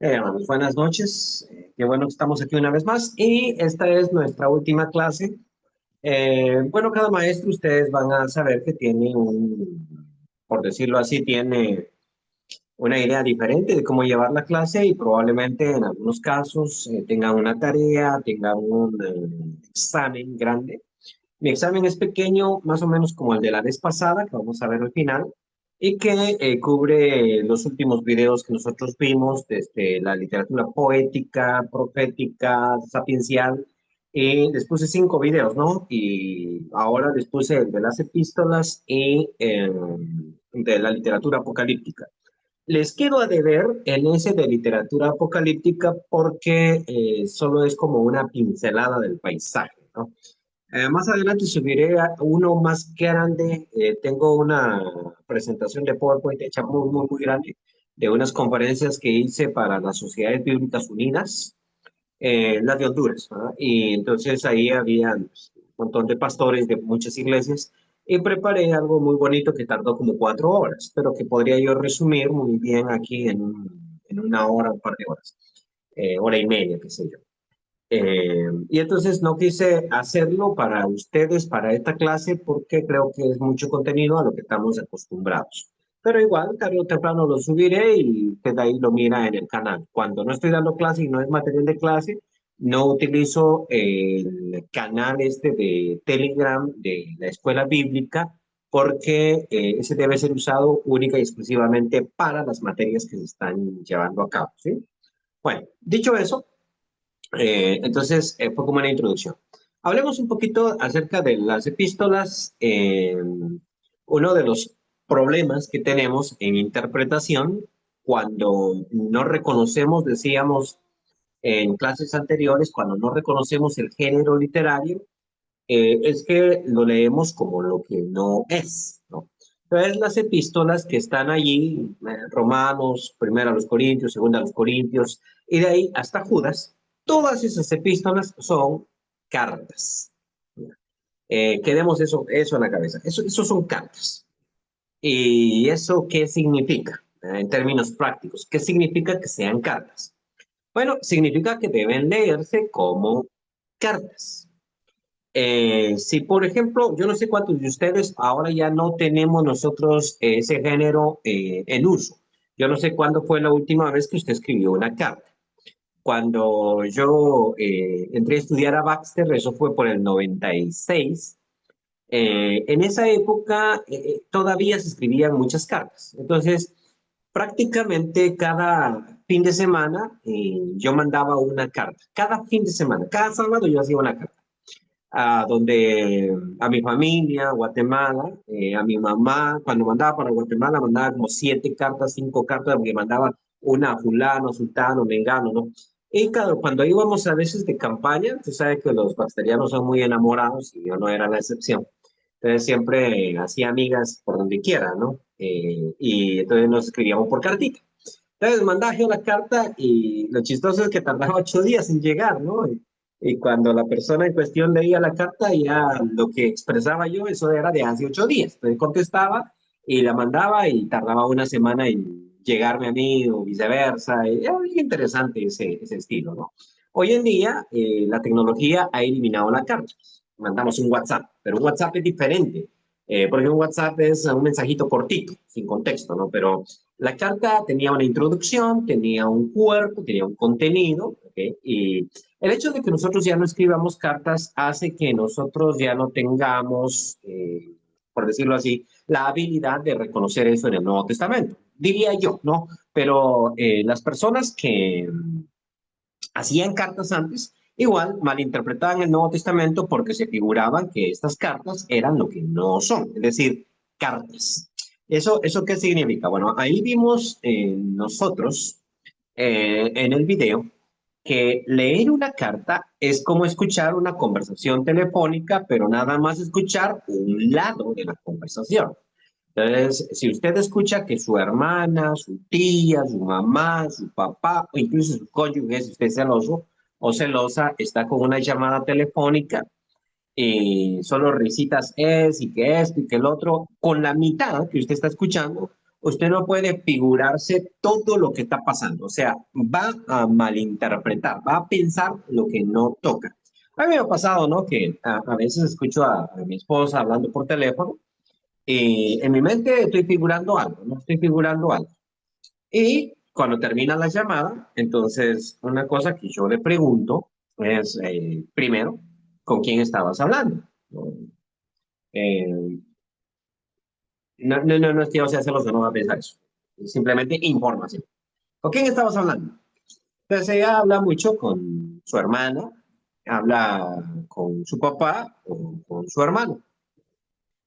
Buenas noches. Qué bueno que estamos aquí una vez más y esta es nuestra última clase. Bueno, cada maestro ustedes van a saber que tiene por decirlo así, tiene una idea diferente de cómo llevar la clase y probablemente en algunos casos tengan una tarea, tengan un examen grande. Mi examen es pequeño, más o menos como el de la vez pasada, que vamos a ver al final, y que cubre los últimos videos que nosotros vimos desde la literatura poética, profética, sapiencial, y les puse 5 videos, ¿no? Y ahora les puse el de las epístolas y de la literatura apocalíptica. Les quedo a deber en ese de literatura apocalíptica porque solo es como una pincelada del paisaje, ¿no? Más adelante subiré a uno más grande. Tengo una presentación de PowerPoint hecha muy, muy, muy grande de unas conferencias que hice para las Sociedades Bíblicas Unidas, las de Honduras, ¿verdad? Y entonces ahí había pues, un montón de pastores de muchas iglesias y preparé algo muy bonito que tardó como 4 horas, pero que podría yo resumir muy bien aquí en una hora, un par de horas, hora y media, qué sé yo. Y entonces no quise hacerlo para ustedes, para esta clase, porque creo que es mucho contenido a lo que estamos acostumbrados. Pero igual, tarde o temprano lo subiré y usted ahí lo mira en el canal. Cuando no estoy dando clase y no es material de clase, no utilizo el canal este de Telegram de la escuela bíblica, porque ese debe ser usado única y exclusivamente para las materias que se están llevando a cabo, ¿sí? Bueno, dicho eso, fue como una introducción. Hablemos un poquito acerca de las epístolas. Uno de los problemas que tenemos en interpretación cuando no reconocemos, decíamos en clases anteriores, cuando no reconocemos el género literario, es que lo leemos como lo que no es, ¿no? Entonces, las epístolas que están allí, Romanos, primera a los Corintios, segunda a los Corintios, y de ahí hasta Judas, todas esas epístolas son cartas. Quedemos eso en la cabeza. Eso son cartas. ¿Y eso qué significa? En términos prácticos, ¿qué significa que sean cartas? Bueno, significa que deben leerse como cartas. Si, por ejemplo, yo no sé cuántos de ustedes ahora ya no tenemos nosotros ese género en uso. Yo no sé cuándo fue la última vez que usted escribió una carta. Cuando yo entré a estudiar a Baxter, eso fue por el 96. En esa época todavía se escribían muchas cartas. Entonces, prácticamente cada fin de semana yo mandaba una carta. Cada fin de semana, cada sábado yo hacía una carta a mi familia, Guatemala, a mi mamá, cuando mandaba para Guatemala, mandaba como 7 cartas, 5 cartas, porque mandaba una a fulano, sultano, mengano, ¿no? Y claro, cuando íbamos a veces de campaña, tú sabes que los basterianos son muy enamorados y yo no era la excepción. Entonces siempre hacía amigas por donde quiera, ¿no? Y entonces nos escribíamos por cartita. Entonces mandaba yo la carta y lo chistoso es que tardaba 8 días en llegar, ¿no? Y cuando la persona en cuestión leía la carta, ya lo que expresaba yo, eso era de hace 8 días. Entonces contestaba y la mandaba y tardaba una semana en llegarme a mí o viceversa. Y era muy interesante ese estilo, ¿no? Hoy en día, la tecnología ha eliminado la carta. Mandamos un WhatsApp, pero un WhatsApp es diferente. Porque un WhatsApp es un mensajito cortito, sin contexto, ¿no? Pero la carta tenía una introducción, tenía un cuerpo, tenía un contenido, ¿ok? Y el hecho de que nosotros ya no escribamos cartas hace que nosotros ya no tengamos, por decirlo así, la habilidad de reconocer eso en el Nuevo Testamento. Diría yo, ¿no? Pero las personas que hacían cartas antes, igual malinterpretaban el Nuevo Testamento porque se figuraban que estas cartas eran lo que no son, es decir, cartas. ¿Eso qué significa? Bueno, ahí vimos nosotros en el video que leer una carta es como escuchar una conversación telefónica, pero nada más escuchar un lado de la conversación. Entonces, si usted escucha que su hermana, su tía, su mamá, su papá, o incluso su cónyuge, si usted es celoso o celosa, está con una llamada telefónica y solo risitas es y que esto y que el otro, con la mitad que usted está escuchando, usted no puede figurarse todo lo que está pasando. O sea, va a malinterpretar, va a pensar lo que no toca. A mí me ha pasado, ¿no? Que a veces escucho a mi esposa hablando por teléfono y en mi mente estoy figurando algo, no estoy figurando algo. Y cuando termina la llamada, entonces una cosa que yo le pregunto es, primero, ¿con quién estabas hablando? ¿No? Eh, no es que yo sea celoso, no va a pensar eso. Es simplemente información. ¿Con quién estabas hablando? Entonces ella habla mucho con su hermana, habla con su papá o con su hermano.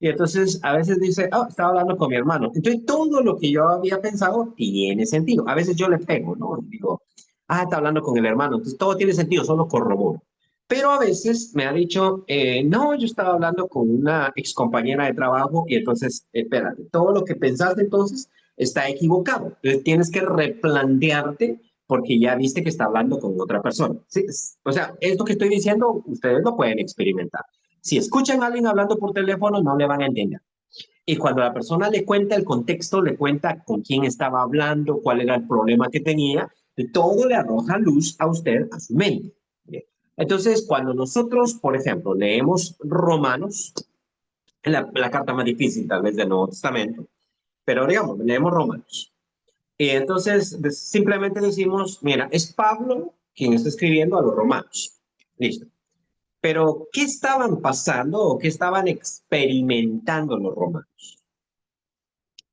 Y entonces a veces dice, oh, estaba hablando con mi hermano. Entonces todo lo que yo había pensado tiene sentido. A veces yo le pego, ¿no? Y digo, ah, está hablando con el hermano. Entonces todo tiene sentido, solo corroboro. Pero a veces me ha dicho, no, yo estaba hablando con una ex compañera de trabajo y entonces, espérate, todo lo que pensaste entonces está equivocado. Entonces tienes que replantearte porque ya viste que está hablando con otra persona. Sí, o sea, esto que estoy diciendo, ustedes lo pueden experimentar. Si escuchan a alguien hablando por teléfono, no le van a entender. Y cuando la persona le cuenta el contexto, le cuenta con quién estaba hablando, cuál era el problema que tenía, y todo le arroja luz a usted, a su mente. Bien. Entonces, cuando nosotros, por ejemplo, leemos Romanos, la carta más difícil tal vez del Nuevo Testamento, pero digamos, leemos Romanos. Y entonces simplemente decimos, mira, es Pablo quien está escribiendo a los romanos. Listo. Pero, ¿qué estaban pasando o qué estaban experimentando los romanos?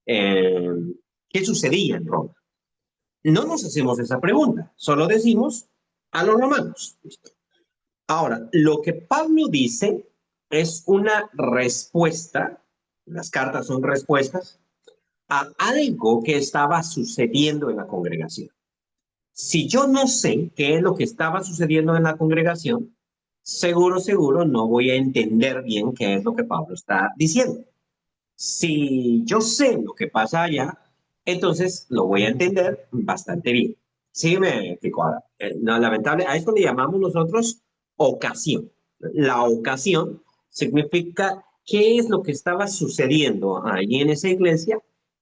Eh, ¿Qué sucedía en Roma? No nos hacemos esa pregunta, solo decimos a los romanos. Ahora, lo que Pablo dice es una respuesta, las cartas son respuestas, a algo que estaba sucediendo en la congregación. Si yo no sé qué es lo que estaba sucediendo en la congregación, seguro no voy a entender bien qué es lo que Pablo está diciendo. Si yo sé lo que pasa allá, entonces lo voy a entender bastante bien. Sí, me explico ahora. No, lamentable, a esto le llamamos nosotros ocasión. La ocasión significa qué es lo que estaba sucediendo allí en esa iglesia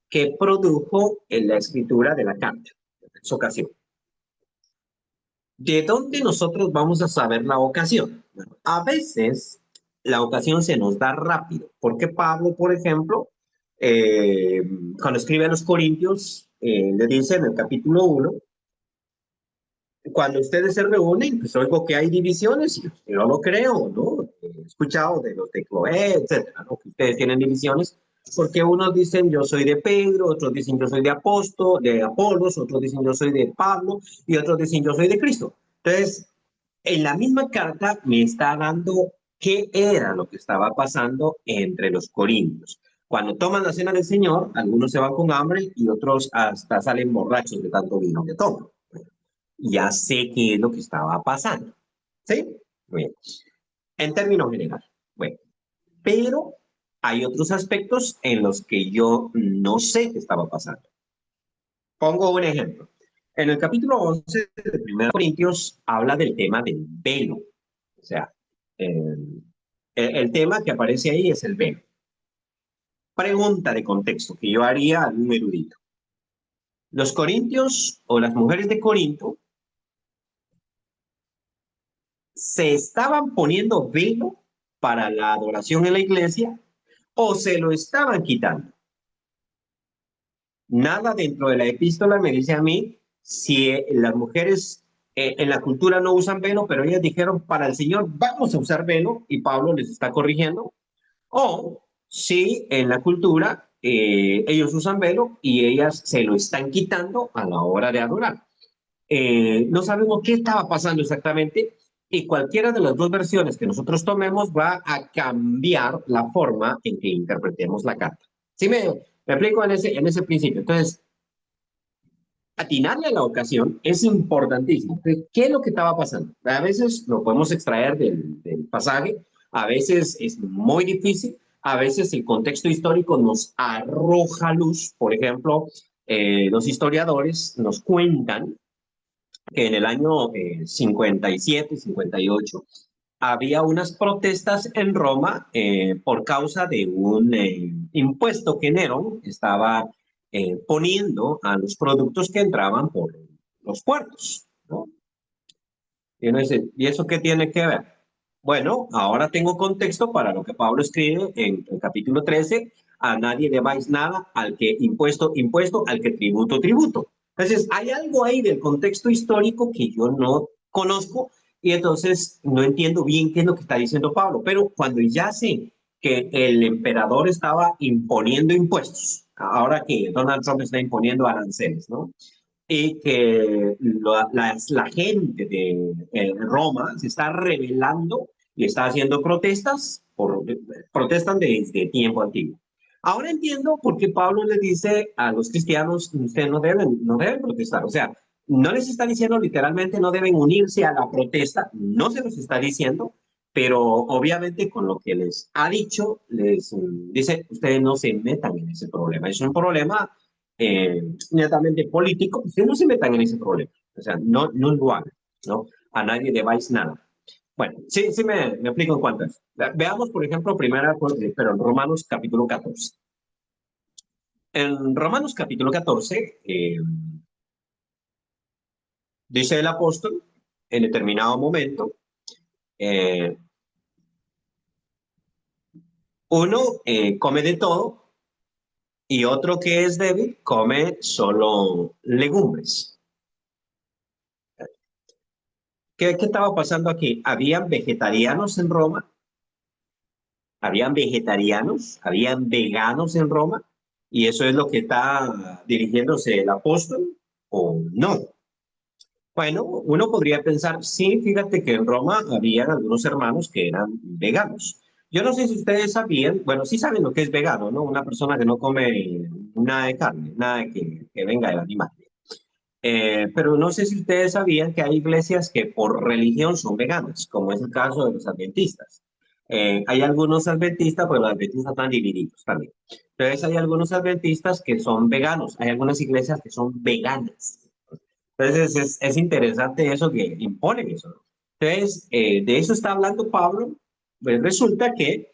que produjo en la escritura de la carta. Es ocasión. ¿De dónde nosotros vamos a saber la ocasión? Bueno, a veces la ocasión se nos da rápido, porque Pablo, por ejemplo, eh, cuando escribe a los Corintios, le dice en el capítulo 1, cuando ustedes se reúnen, pues oigo que hay divisiones, y yo lo creo, ¿no? He escuchado de los de Cloé, etcétera, ¿no? Que ustedes tienen divisiones, porque unos dicen yo soy de Pedro, otros dicen yo soy de Apóstol, de Apolos, otros dicen yo soy de Pablo, y otros dicen yo soy de Cristo. Entonces, en la misma carta me está dando qué era lo que estaba pasando entre los corintios. Cuando toman la cena del Señor, algunos se van con hambre y otros hasta salen borrachos de tanto vino que toman. Ya sé qué es lo que estaba pasando. ¿Sí? Muy bien. En términos generales. Bueno, pero hay otros aspectos en los que yo no sé qué estaba pasando. Pongo un ejemplo. En el capítulo 11 de 1 Corintios habla del tema del velo. O sea, el tema que aparece ahí es el velo. Pregunta de contexto que yo haría a un erudito. Los corintios o las mujeres de Corinto se estaban poniendo velo para la adoración en la iglesia o se lo estaban quitando. Nada dentro de la epístola me dice a mí si las mujeres en la cultura no usan velo, pero ellas dijeron para el Señor vamos a usar velo y Pablo les está corrigiendo. O si en la cultura ellos usan velo y ellas se lo están quitando a la hora de adorar. No sabemos qué estaba pasando exactamente y cualquiera de las dos versiones que nosotros tomemos va a cambiar la forma en que interpretemos la carta. ¿Sí me explico en ese principio? Entonces, atinarle a la ocasión es importantísimo. ¿Qué es lo que estaba pasando? A veces lo podemos extraer del pasaje, a veces es muy difícil, a veces el contexto histórico nos arroja luz. Por ejemplo, los historiadores nos cuentan que en el año 57, 58, había unas protestas en Roma por causa de un impuesto que Nerón estaba poniendo a los productos que entraban por los puertos, ¿no? Y uno dice, ¿y eso qué tiene que ver? Bueno, ahora tengo contexto para lo que Pablo escribe en el capítulo 13, a nadie debáis nada, al que impuesto, impuesto, al que tributo, tributo. Entonces, hay algo ahí del contexto histórico que yo no conozco y entonces no entiendo bien qué es lo que está diciendo Pablo, pero cuando ya sé que el emperador estaba imponiendo impuestos, ahora que Donald Trump está imponiendo aranceles, ¿no? Y que la gente de Roma se está rebelando y está haciendo protestas, protestan desde tiempo antiguo. Ahora entiendo por qué Pablo le dice a los cristianos, ustedes no deben protestar, o sea, no les está diciendo literalmente no deben unirse a la protesta, no se los está diciendo, pero obviamente con lo que les ha dicho, les dice, ustedes no se metan en ese problema, es un problema netamente político, ustedes no se metan en ese problema. O sea, no lo hagan, ¿no? A nadie debáis nada. Bueno, sí, sí me explico en cuanto a eso. Veamos, por ejemplo, pero en Romanos capítulo 14. En Romanos capítulo 14, dice el apóstol, en determinado momento, eh, uno come de todo y otro que es débil come solo legumbres. ¿Qué estaba pasando aquí? Habían vegetarianos en Roma, habían vegetarianos, habían veganos en Roma, y eso es lo que está dirigiéndose el apóstol, o no. Bueno, uno podría pensar, sí, fíjate que en Roma habían algunos hermanos que eran veganos. Yo no sé si ustedes sabían, bueno, sí saben lo que es vegano, ¿no? Una persona que no come nada de carne, nada que venga del animal. Pero no sé si ustedes sabían que hay iglesias que por religión son veganas, como es el caso de los adventistas. Hay algunos adventistas, pues los adventistas están divididos también. Entonces hay algunos adventistas que son veganos, hay algunas iglesias que son veganas. Entonces es interesante eso que imponen eso, ¿no? Entonces, de eso está hablando Pablo. Pues resulta que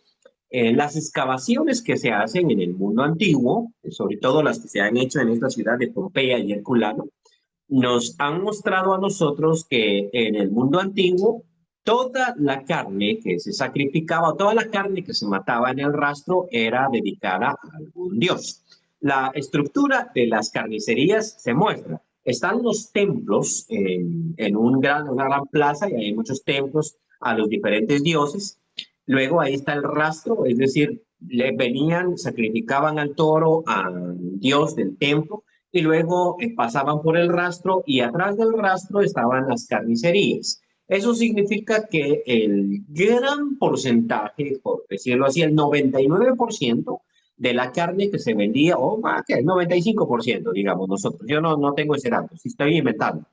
las excavaciones que se hacen en el mundo antiguo, sobre todo las que se han hecho en esta ciudad de Pompeya y Herculano, nos han mostrado a nosotros que en el mundo antiguo toda la carne que se sacrificaba, toda la carne que se mataba en el rastro era dedicada a algún dios. La estructura de las carnicerías se muestra. Están los templos en una gran plaza y hay muchos templos a los diferentes dioses. Luego ahí está el rastro, es decir, le venían, sacrificaban al toro al dios del templo y luego pasaban por el rastro y atrás del rastro estaban las carnicerías. Eso significa que el gran porcentaje, por decirlo así, el 99% de la carne que se vendía, o más que el 95%, digamos nosotros, yo no tengo ese dato, si estoy inventando.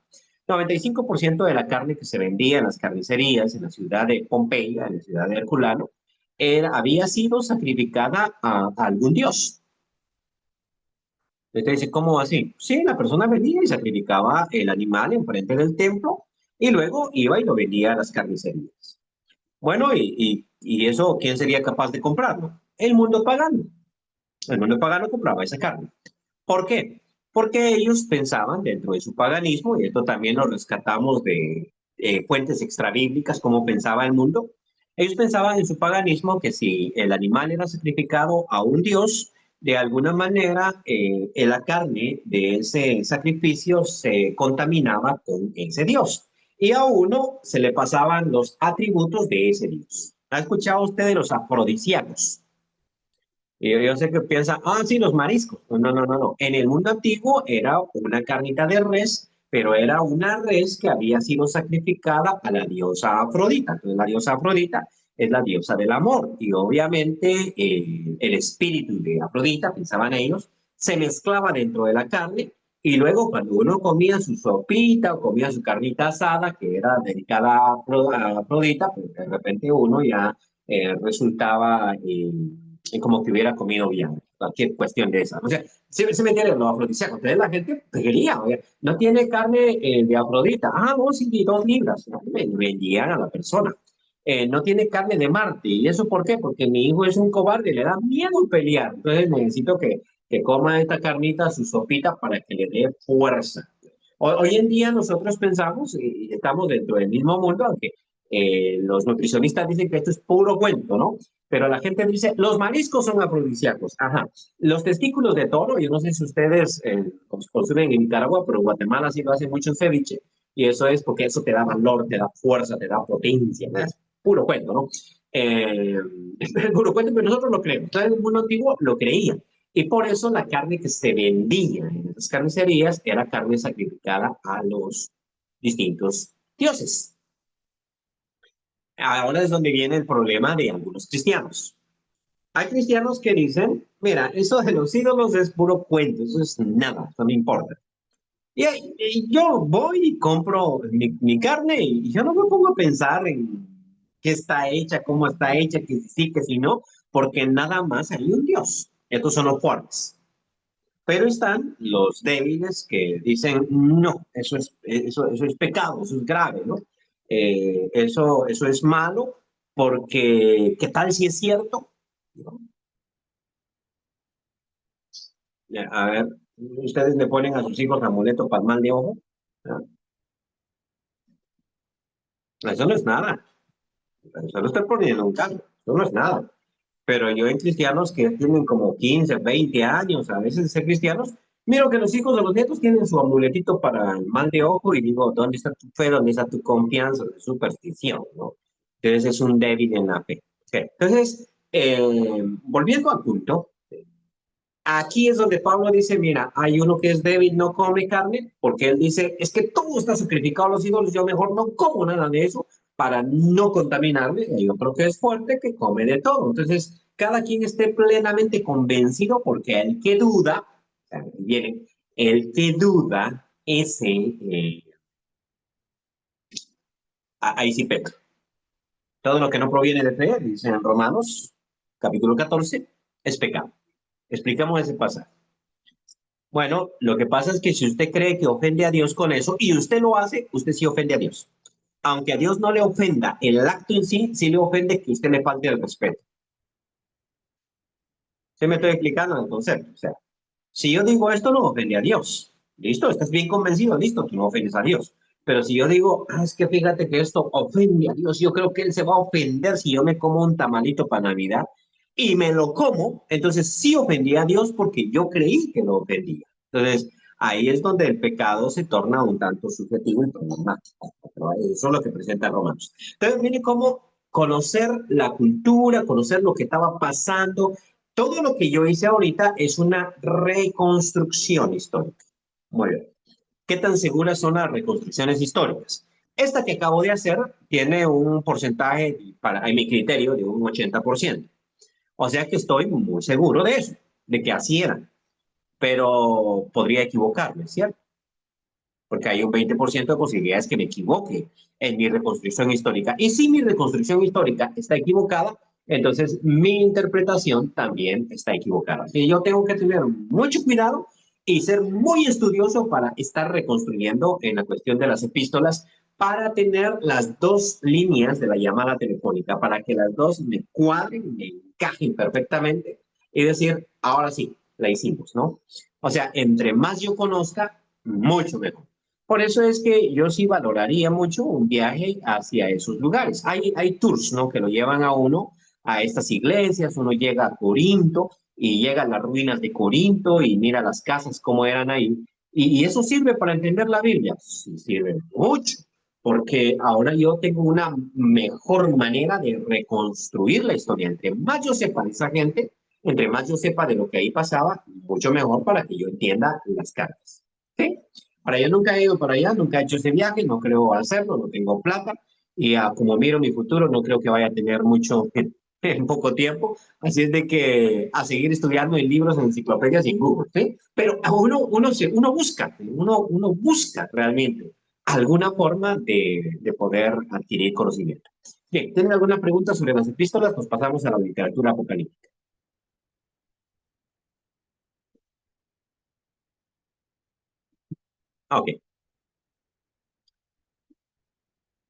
95% de la carne que se vendía en las carnicerías en la ciudad de Pompeya, en la ciudad de Herculano, había sido sacrificada a algún dios. Entonces dice, ¿cómo así? Sí, la persona venía y sacrificaba el animal enfrente del templo y luego iba y lo vendía a las carnicerías. Bueno, y eso, ¿quién sería capaz de comprarlo? El mundo pagano. El mundo pagano compraba esa carne. ¿Por qué? Porque ellos pensaban dentro de su paganismo, y esto también lo rescatamos de fuentes extrabíblicas, cómo pensaba el mundo. Ellos pensaban en su paganismo que si el animal era sacrificado a un dios, de alguna manera la carne de ese sacrificio se contaminaba con ese dios. Y a uno se le pasaban los atributos de ese dios. ¿Ha escuchado usted de los afrodisíacos? Y yo sé que piensa, sí, los mariscos. No. En el mundo antiguo era una carnita de res, pero era una res que había sido sacrificada a la diosa Afrodita. Entonces, la diosa Afrodita es la diosa del amor. Y obviamente el espíritu de Afrodita, pensaban ellos, se mezclaba dentro de la carne. Y luego, cuando uno comía su sopita o comía su carnita asada, que era dedicada a Afrodita, pues de repente uno ya resultaba como que hubiera comido bien, cualquier cuestión de esa. O sea, se me entiende lo afrodisíaco. Entonces la gente quería, oye, no tiene carne de Afrodita. No, sí, 2 libras. Vendían a la persona. No tiene carne de Marte. ¿Y eso por qué? Porque mi hijo es un cobarde, le da miedo pelear. Entonces necesito que coma esta carnita, su sopita, para que le dé fuerza. Hoy en día nosotros pensamos, y estamos dentro del mismo mundo, aunque los nutricionistas dicen que esto es puro cuento, ¿no? Pero la gente dice, los mariscos son afrodisíacos. Ajá. Los testículos de toro, yo no sé si ustedes los consumen en Nicaragua, pero en Guatemala sí lo hacen mucho en ceviche. Y eso es porque eso te da valor, te da fuerza, te da potencia. ¿No? Es puro cuento, ¿no? Es puro cuento, pero nosotros lo creemos. Entonces, el mundo antiguo lo creía. Y por eso la carne que se vendía en esas carnicerías era carne sacrificada a los distintos dioses. Ahora es donde viene el problema de algunos cristianos. Hay cristianos que dicen, mira, eso de los ídolos es puro cuento, eso es nada, eso no importa. Y yo voy y compro mi carne y yo no me pongo a pensar en qué está hecha, cómo está hecha, que sí, que sí, no, porque nada más hay un Dios. Estos son los fuertes. Pero están los débiles que dicen, no, eso es pecado, eso es grave, ¿no? Eso es malo porque, ¿qué tal si es cierto? ¿No? A ver, ustedes le ponen a sus hijos amuleto para el mal de ojo. ¿No? Eso no es nada. Eso no estoy poniendo un caso. Eso no es nada. Pero yo en cristianos que tienen como 15, 20 años, a veces de ser cristianos, miro que los hijos de los nietos tienen su amuletito para el mal de ojo y digo, ¿dónde está tu fe? ¿Dónde está tu confianza? Tu superstición, ¿no? Entonces es un débil en la fe. Okay. Entonces, volviendo al punto, aquí es donde Pablo dice, mira, hay uno que es débil, no come carne, porque él dice, es que todo está sacrificado a los ídolos, yo mejor no como nada de eso para no contaminarme. Y hay otro que es fuerte que come de todo. Entonces, cada quien esté plenamente convencido, porque el que duda, viene, el que duda, ese, ahí sí peca. Todo lo que no proviene de fe, dice en Romanos, capítulo 14, es pecado. Explicamos ese pasaje. Bueno, lo que pasa es que si usted cree que ofende a Dios con eso y usted lo hace, usted sí ofende a Dios. Aunque a Dios no le ofenda el acto en sí, sí le ofende que usted le falte el respeto. ¿Sí me estoy explicando el concepto? O sea, si yo digo esto, no ofende a Dios. ¿Listo? ¿Estás bien convencido? Listo, tú no ofendes a Dios. Pero si yo digo, es que fíjate que esto ofende a Dios, yo creo que Él se va a ofender si yo me como un tamalito para Navidad y me lo como, entonces sí ofendí a Dios porque yo creí que lo ofendía. Entonces, ahí es donde el pecado se torna un tanto subjetivo y problemático. Pero eso es lo que presenta Romanos. Entonces, mire cómo conocer la cultura, conocer lo que estaba pasando, todo lo que yo hice ahorita es una reconstrucción histórica. Muy bien. ¿Qué tan seguras son las reconstrucciones históricas? Esta que acabo de hacer tiene un porcentaje, para, a mi criterio, de un 80%. O sea que estoy muy seguro de eso, de que así era. Pero podría equivocarme, ¿cierto? Porque hay un 20% de posibilidades que me equivoque en mi reconstrucción histórica. Y si mi reconstrucción histórica está equivocada, entonces mi interpretación también está equivocada. Y yo tengo que tener mucho cuidado y ser muy estudioso para estar reconstruyendo en la cuestión de las epístolas, para tener las dos líneas de la llamada telefónica, para que las dos me cuadren, me encajen perfectamente y decir, ahora sí, la hicimos, ¿no? O sea, entre más yo conozca, mucho mejor. Por eso es que yo sí valoraría mucho un viaje hacia esos lugares. Hay tours, ¿no? Que lo llevan a uno a estas iglesias, uno llega a Corinto y llega a las ruinas de Corinto y mira las casas como eran ahí. Y eso sirve para entender la Biblia. Sí, sirve mucho, porque ahora yo tengo una mejor manera de reconstruir la historia. Entre más yo sepa de esa gente, entre más yo sepa de lo que ahí pasaba, mucho mejor para que yo entienda las cartas. ¿Sí? Ahora, yo nunca he ido para allá, nunca he hecho ese viaje, no creo hacerlo, no tengo plata y como miro mi futuro, no creo que vaya a tener mucho en poco tiempo. Así es de que a seguir estudiando en libros, en enciclopedias y en Google, ¿sí? Pero uno busca, uno busca realmente alguna forma de poder adquirir conocimiento. Bien, ¿tienen alguna pregunta sobre las epístolas? Pues pasamos a la literatura apocalíptica. Ok,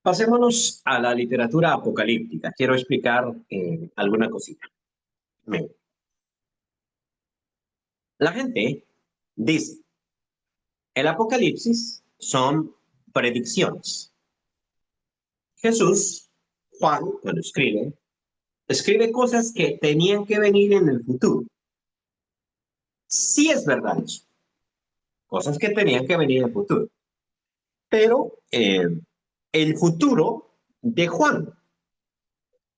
pasémonos a la literatura apocalíptica. Quiero explicar alguna cosita. Bien. La gente dice, el Apocalipsis son predicciones. Jesús, Juan, cuando escribe cosas que tenían que venir en el futuro. Sí es verdad eso, cosas que tenían que venir en el futuro. Pero el futuro de Juan,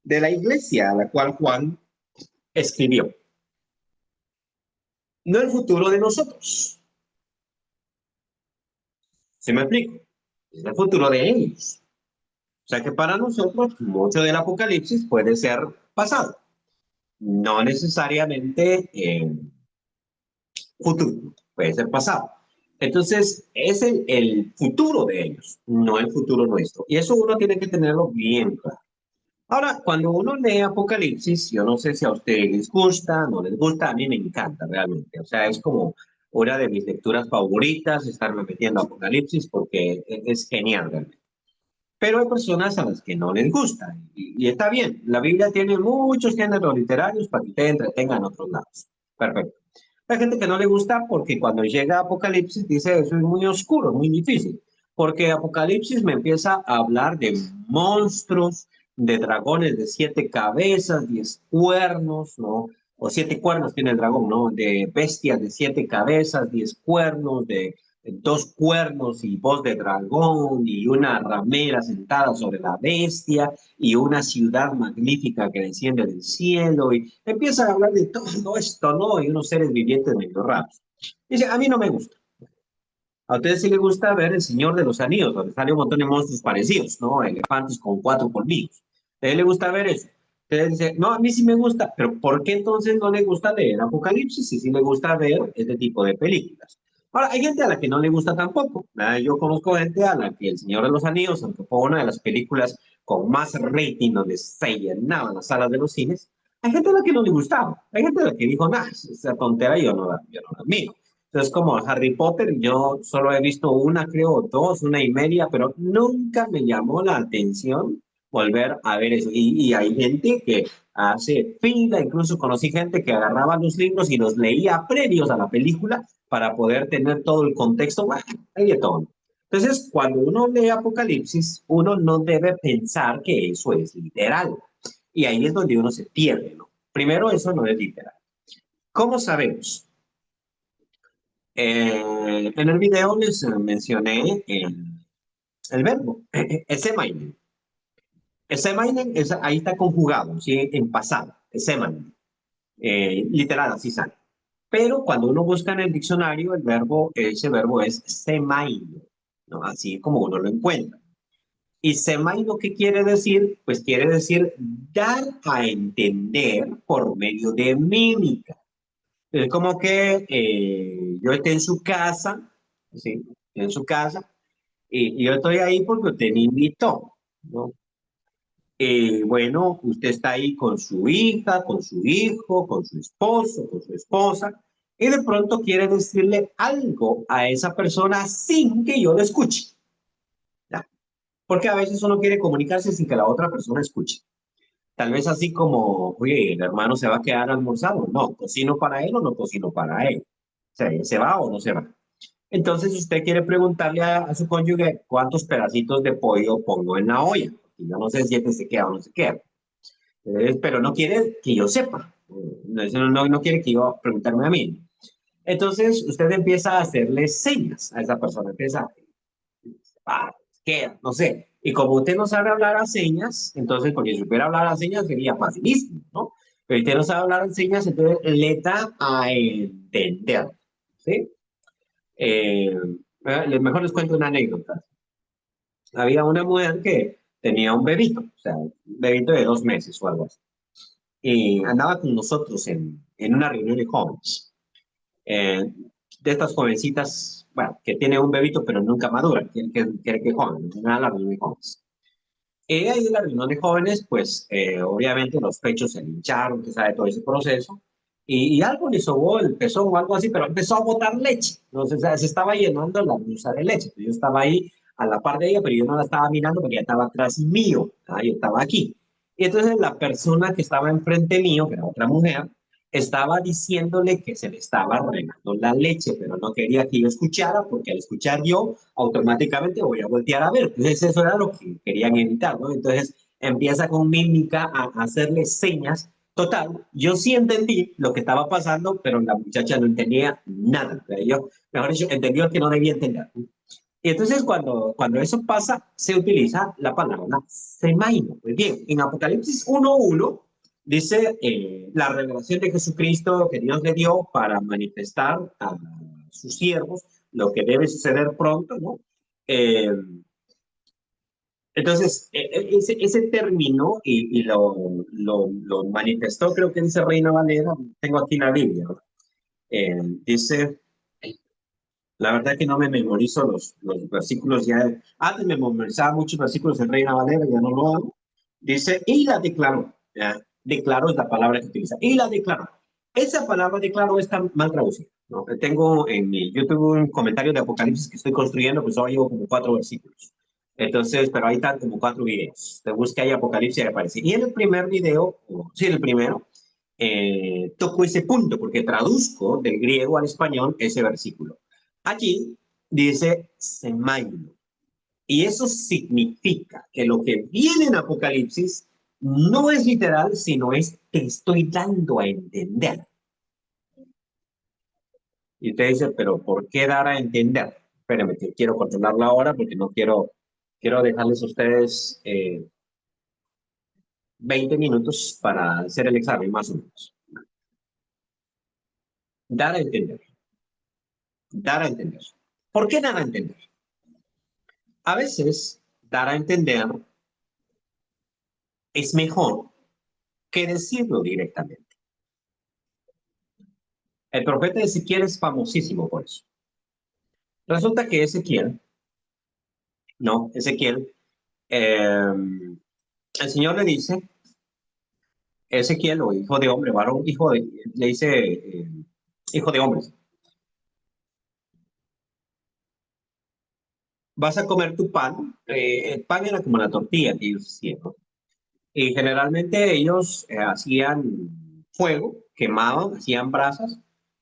de la iglesia a la cual Juan escribió, no el futuro de nosotros. ¿Se me explico? Es el futuro de ellos. O sea que para nosotros mucho del Apocalipsis puede ser pasado, no necesariamente futuro, puede ser pasado. Entonces, es el futuro de ellos, no el futuro nuestro. Y eso uno tiene que tenerlo bien claro. Ahora, cuando uno lee Apocalipsis, yo no sé si a ustedes les gusta, no les gusta, a mí me encanta realmente. O sea, es como una de mis lecturas favoritas, estarme metiendo a Apocalipsis porque es genial realmente. Pero hay personas a las que no les gusta y está bien. La Biblia tiene muchos géneros literarios para que ustedes entretengan en otros lados. Perfecto. Hay gente que no le gusta porque cuando llega Apocalipsis dice eso es muy oscuro, muy difícil. Porque Apocalipsis me empieza a hablar de monstruos, de dragones de 7 cabezas, 10 cuernos, ¿no? O 7 cuernos tiene el dragón, ¿no? De bestias de 7 cabezas, 10 cuernos, de 2 cuernos y voz de dragón y una ramera sentada sobre la bestia y una ciudad magnífica que desciende del cielo y empiezan a hablar de todo esto, ¿no? Y unos seres vivientes medio raros. Dice, a mí no me gusta. A ustedes sí les gusta ver El Señor de los Anillos, donde sale un montón de monstruos parecidos, ¿no? Elefantes con 4 colmillos. ¿A ustedes les gusta ver eso? Ustedes dicen, no, a mí sí me gusta, pero ¿por qué entonces no le gusta leer Apocalipsis si sí le gusta ver este tipo de películas? Ahora, hay gente a la que no le gusta tampoco. ¿Verdad? Yo conozco gente a la que El Señor de los Anillos, aunque fue una de las películas con más rating donde se llenaban las salas de los cines, hay gente a la que no le gustaba. Hay gente a la que dijo, nah, esa tontera yo no la miro. Entonces, como Harry Potter, yo solo he visto una, creo, dos, 1 y media, pero nunca me llamó la atención volver a ver eso. Y hay gente que hace fila, incluso conocí gente que agarraba los libros y los leía previos a la película para poder tener todo el contexto. Bueno, hay de todo. Entonces, cuando uno lee Apocalipsis, uno no debe pensar que eso es literal. Y ahí es donde uno se pierde, ¿no? Primero, eso no es literal. ¿Cómo sabemos? En el video les mencioné el verbo, esemainen. Esemainen ahí está conjugado, ¿sí? En pasado, esemainen. Literal, así sale. Pero cuando uno busca en el diccionario, ese verbo es semaino, ¿no? Así como uno lo encuentra. Y semaino, ¿qué quiere decir? Pues quiere decir dar a entender por medio de mímica. Es como que yo esté en su casa, ¿sí? En su casa, y yo estoy ahí porque usted me invitó, ¿no? Bueno, usted está ahí con su hija, con su hijo, con su esposo, con su esposa, y de pronto quiere decirle algo a esa persona sin que yo lo escuche, ¿ya? Porque a veces uno quiere comunicarse sin que la otra persona escuche. Tal vez así como, oye, el hermano se va a quedar almorzado. No, cocino para él o no cocino para él. O sea, ¿se va o no se va? Entonces usted quiere preguntarle a su cónyuge cuántos pedacitos de pollo pongo en la olla. Y yo no sé si este se queda o no se queda. Pero no quiere que yo sepa. No quiere que yo preguntarme a mí. Entonces usted empieza a hacerle señas a esa persona. Empieza, ah, queda, no sé. Y como usted no sabe hablar a señas, entonces, porque si supiera hablar a señas sería facilísimo, ¿no? Pero usted no sabe hablar a señas, entonces le da a entender, ¿sí? Eh, mejor les cuento una anécdota. Había una mujer que tenía un bebito, o sea, un bebito de 2 meses o algo así. Y andaba con nosotros en una reunión de jóvenes. Eh, de estas jovencitas, bueno, que tiene un bebito pero nunca madura, que joven, una la reunión de jóvenes. Y ahí en la reunión de jóvenes, pues obviamente los pechos se le hincharon, que sabe todo ese proceso. Y algo le sobó el pezón o algo así, pero empezó a botar leche. Entonces se estaba llenando la blusa de leche. Yo estaba ahí a la par de ella, pero yo no la estaba mirando porque ella estaba atrás mío. Yo estaba aquí. Y entonces la persona que estaba enfrente mío, que era otra mujer, estaba diciéndole que se le estaba regando la leche, pero no quería que yo escuchara, porque al escuchar yo, automáticamente voy a voltear a ver. Entonces eso era lo que querían evitar, ¿no? Entonces empieza con mímica a hacerle señas. Total, yo sí entendí lo que estaba pasando, pero la muchacha no entendía nada. Yo, mejor dicho, entendió que no debía entender. Y entonces cuando eso pasa, se utiliza la palabra semaíno. Pues bien, en Apocalipsis 1:1 dice la revelación de Jesucristo que Dios le dio para manifestar a sus siervos lo que debe suceder pronto, ¿no? Eh, entonces, ese término y lo manifestó, creo que dice Reina Valera, tengo aquí la Biblia, ¿no? Dice, la verdad que no me memorizo los versículos ya. Antes me memorizaba muchos versículos en Reina Valera, ya no lo hago. Dice, y la declaró. ¿Ya? Declaró es la palabra que utiliza. Y la declaró. Esa palabra declaró está mal traducida, ¿no? Tengo en mi YouTube un comentario de Apocalipsis que estoy construyendo, pues ahora llevo como 4 versículos. Entonces, pero ahí están como 4 videos. Te busca ahí Apocalipsis y aparece. Y en el primer video, sí, el primero, toco ese punto porque traduzco del griego al español ese versículo. Aquí dice semaino. Y eso significa que lo que viene en Apocalipsis no es literal, sino es te estoy dando a entender. Y usted dice, pero ¿por qué dar a entender? Espérenme, que quiero controlarla ahora porque no quiero dejarles a ustedes 20 minutos para hacer el examen, más o menos. Dar a entender. Dar a entender. ¿Por qué dar a entender? A veces, dar a entender es mejor que decirlo directamente. El profeta Ezequiel es famosísimo por eso. Resulta que Ezequiel, no, Ezequiel, el Señor le dice, Ezequiel, o hijo de hombre, varón, le dice, hijo de hombre, vas a comer tu pan. El pan era como la tortilla que ellos hacían, ¿no? Y generalmente ellos hacían fuego, quemaban, hacían brasas,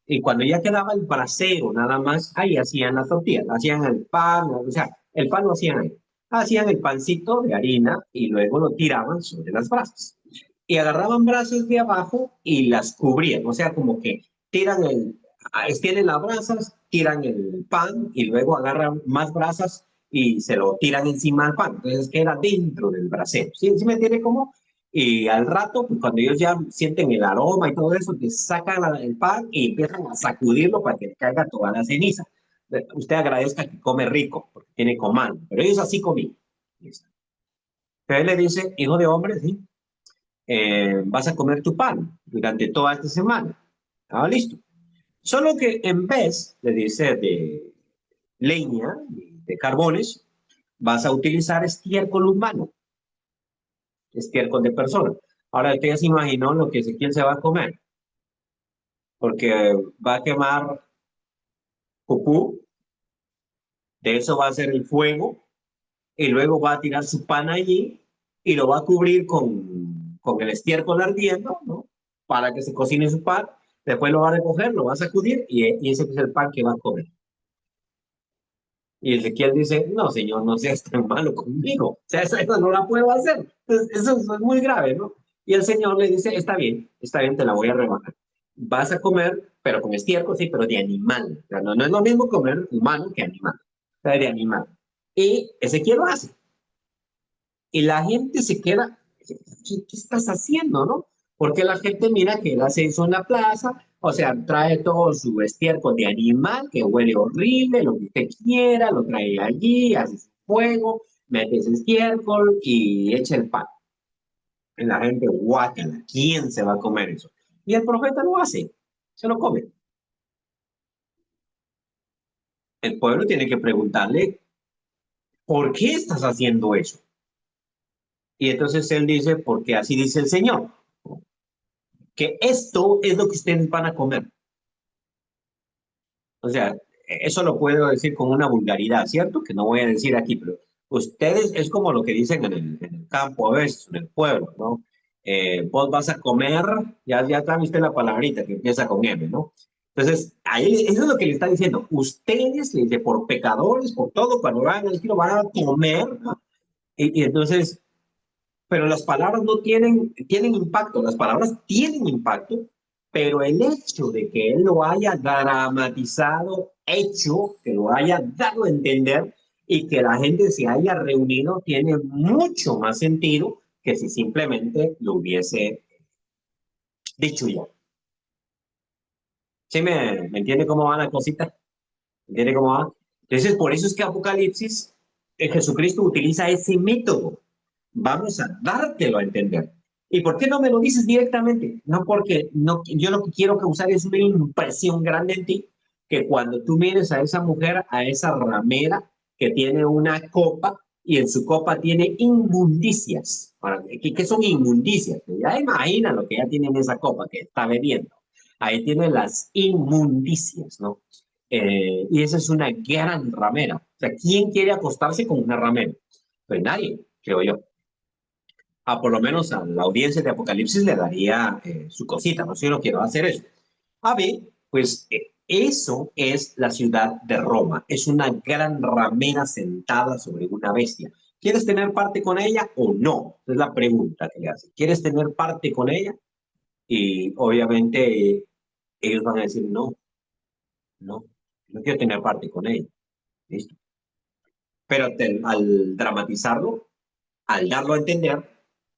y cuando ya quedaba el brasero nada más, ahí hacían la tortilla, hacían el pan, o sea, el pan lo hacían ahí. Hacían el pancito de harina y luego lo tiraban sobre las brasas. Y agarraban brasas de abajo y las cubrían, o sea, como que tiran extienden las brasas, tiran el pan y luego agarran más brasas y se lo tiran encima del pan. Entonces queda dentro del brasero. ¿Sí, ¿sí me entiende cómo? Y al rato, pues cuando ellos ya sienten el aroma y todo eso, les sacan el pan y empiezan a sacudirlo para que le caiga toda la ceniza. Usted agradezca que come rico, porque tiene comal, pero ellos así comían. Entonces le dice, hijo de hombre, ¿sí? Vas a comer tu pan durante toda esta semana. Ah, listo. Solo que en vez, le dice, de leña, de carbones, vas a utilizar estiércol humano, estiércol de persona. Ahora usted ya se imaginó lo que Ezequiel se va a comer, porque va a quemar pupú, de eso va a hacer el fuego, y luego va a tirar su pan allí y lo va a cubrir con el estiércol ardiendo, ¿no? Para que se cocine su pan. Después lo va a recoger, lo va a sacudir y ese es el pan que va a comer. Y Ezequiel dice, no, señor, no seas tan malo conmigo. O sea, eso no la puedo hacer. Entonces, eso es muy grave, ¿no? Y el Señor le dice, está bien, te la voy a rebajar. Vas a comer, pero con estiércol, sí, pero de animal. O sea, no es lo mismo comer humano que animal. O sea, de animal. Y Ezequiel lo hace. Y la gente se queda, ¿qué estás haciendo, no? Porque la gente mira que él hace eso en la plaza, o sea, trae todo su estiércol de animal que huele horrible, lo que usted quiera, lo trae allí, hace su fuego, mete ese estiércol y echa el pan. Y la gente, guácala, ¿quién se va a comer eso? Y el profeta lo hace, se lo come. El pueblo tiene que preguntarle, ¿por qué estás haciendo eso? Y entonces él dice, porque así dice el Señor, que esto es lo que ustedes van a comer. O sea, eso lo puedo decir con una vulgaridad, ¿cierto? Que no voy a decir aquí, pero ustedes es como lo que dicen en el campo a veces, en el pueblo, ¿no? Vos vas a comer, ya viste la palabrita que empieza con M, ¿no? Entonces, ahí eso es lo que le está diciendo. Ustedes, le dice, por pecadores, por todo, cuando van al cielo van a comer, ¿no? Y entonces, pero las palabras no tienen impacto, las palabras tienen impacto, pero el hecho de que él lo haya dramatizado, hecho, que lo haya dado a entender y que la gente se haya reunido, tiene mucho más sentido que si simplemente lo hubiese dicho ya. ¿Sí me entiende cómo va la cosita? ¿Me entiende cómo va? Entonces, por eso es que Apocalipsis, Jesucristo utiliza ese método. Vamos a dártelo a entender. ¿Y por qué no me lo dices directamente? No porque no, yo lo que quiero causar es una impresión grande en ti, que cuando tú mires a esa mujer, a esa ramera que tiene una copa y en su copa tiene inmundicias. Ahora, ¿qué son inmundicias? Ya imagina lo que ya tiene en esa copa que está bebiendo. Ahí tiene las inmundicias, ¿no? Y esa es una gran ramera. O sea, ¿quién quiere acostarse con una ramera? Pues nadie, creo yo. Por lo menos a la audiencia de Apocalipsis le daría su cosita, no sé si yo no quiero hacer eso. A ver, pues eso es la ciudad de Roma, es una gran ramera sentada sobre una bestia. ¿Quieres tener parte con ella o no? Es la pregunta que le hace. ¿Quieres tener parte con ella? Y obviamente ellos van a decir no, no, no quiero tener parte con ella. ¿Listo? Pero al dramatizarlo, al darlo a entender,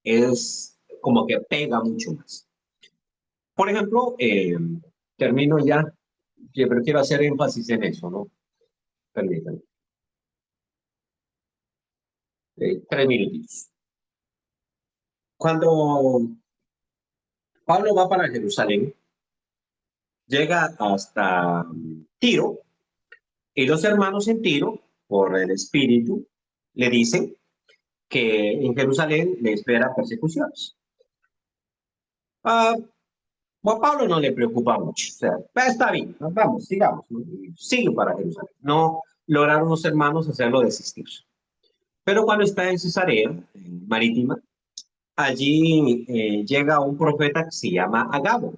es como que pega mucho más. Por ejemplo, termino ya, pero quiero hacer énfasis en eso, ¿no? Permítanme. 3 minutitos. Cuando Pablo va para Jerusalén, llega hasta Tiro, y los hermanos en Tiro, por el Espíritu, le dicen que en Jerusalén le espera persecuciones. Ah, a Pablo no le preocupa mucho, o sea, está bien, vamos, sigamos, ¿no? Sigue para Jerusalén. No lograron los hermanos hacerlo desistir. Pero cuando está en Cesarea, en Marítima, allí llega un profeta que se llama Agabo.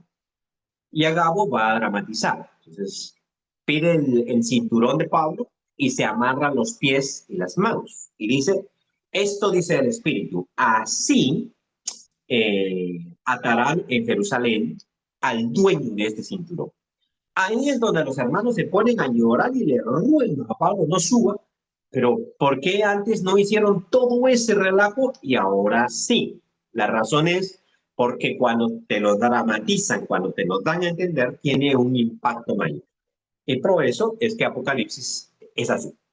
Y Agabo va a dramatizar. Entonces, pide el cinturón de Pablo y se amarra los pies y las manos. Y dice, esto dice el Espíritu, así atarán en Jerusalén al dueño de este cinturón. Ahí es donde los hermanos se ponen a llorar y le ruegan a Pablo, no suba, pero ¿por qué antes no hicieron todo ese relajo y ahora sí? La razón es porque cuando te lo dramatizan, cuando te lo dan a entender, tiene un impacto mayor. Y por eso es que Apocalipsis es así.